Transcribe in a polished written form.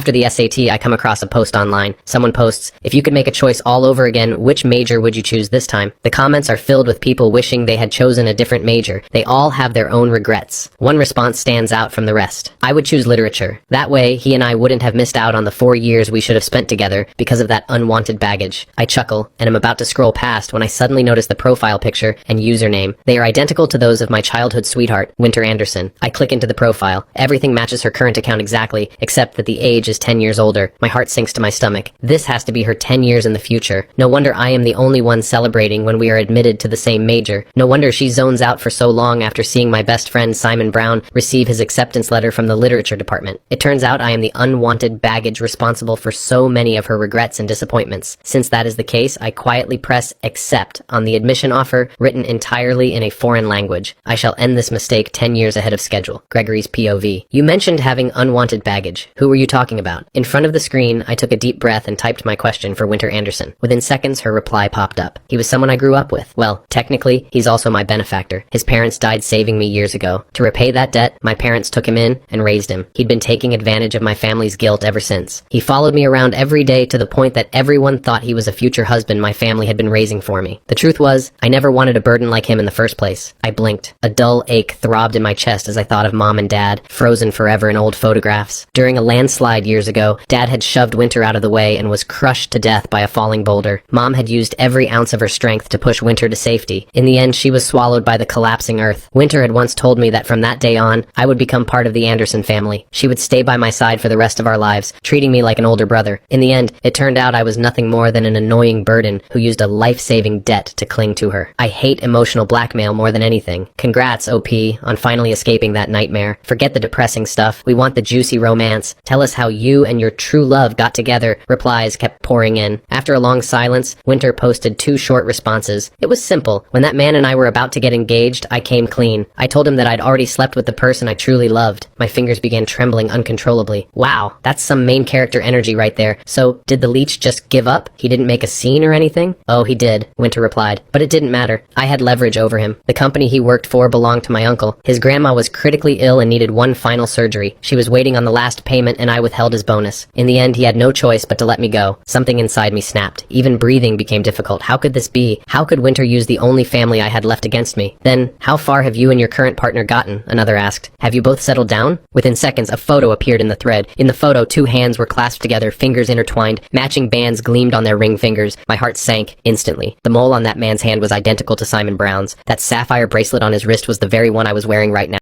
After the SAT, I come across a post online. Someone posts, "If you could make a choice all over again, which major would you choose this time?" The comments are filled with people wishing they had chosen a different major. They all have their own regrets. One response stands out from the rest. "I would choose literature. That way, he and I wouldn't have missed out on the 4 years we should have spent together because of that unwanted baggage." I chuckle, and am about to scroll past when I suddenly notice the profile picture and username. They are identical to those of my childhood sweetheart, Winter Anderson. I click into the profile. Everything matches her current account exactly, except that the age is 10 years older. My heart sinks to my stomach. This has to be her 10 years in the future. No wonder I am the only one celebrating when we are admitted to the same major. No wonder she zones out for so long after seeing my best friend Simon Brown receive his acceptance letter from the literature department. It turns out I am the unwanted baggage responsible for so many of her regrets and disappointments. Since that is the case, I quietly press accept on the admission offer written entirely in a foreign language. I shall end this mistake 10 years ahead of schedule. Gregory's POV. You mentioned having unwanted baggage. Who were you talking about? In front of the screen, I took a deep breath and typed my question for Winter Anderson. Within seconds, her reply popped up. He was someone I grew up with. Well, technically, he's also my benefactor. His parents died saving me years ago. To repay that debt, my parents took him in and raised him. He'd been taking advantage of my family's guilt ever since. He followed me around every day to the point that everyone thought he was a future husband my family had been raising for me. The truth was, I never wanted a burden like him in the first place. I blinked. A dull ache throbbed in my chest as I thought of Mom and Dad, frozen forever in old photographs. During a landslide years ago, Dad had shoved Winter out of the way and was crushed to death by a falling boulder. Mom had used every ounce of her strength to push Winter to safety. In the end, she was swallowed by the collapsing earth. Winter had once told me that from that day on, I would become part of the Anderson family. She would stay by my side for the rest of our lives, treating me like an older brother. In the end, it turned out I was nothing more than an annoying burden who used a life-saving debt to cling to her. I hate emotional blackmail more than anything. Congrats, OP, on finally escaping that nightmare. Forget the depressing stuff. We want the juicy romance. Tell us how you and your true love got together. Replies kept pouring in. After a long silence, Winter posted 2 short responses. It was simple. When that man and I were about to get engaged, I came clean. I told him that I'd already slept with the person I truly loved. My fingers began trembling uncontrollably. Wow, that's some main character energy right there. So, did the leech just give up? He didn't make a scene or anything? Oh, he did, Winter replied. But it didn't matter. I had leverage over him. The company he worked for belonged to my uncle. His grandma was critically ill and needed one final surgery. She was waiting on the last payment and I withheld his bonus. In the end, he had no choice but to let me go. Something inside me snapped. Even breathing became difficult. How could this be? How could Winter use the only family I had left against me? Then, how far have you and your current partner gotten? Another asked. Have you both settled down? Within seconds, a photo appeared in the thread. In the photo, 2 hands were clasped together, fingers intertwined. Matching bands gleamed on their ring fingers. My heart sank instantly. The mole on that man's hand was identical to Simon Brown's. That sapphire bracelet on his wrist was the very one I was wearing right now.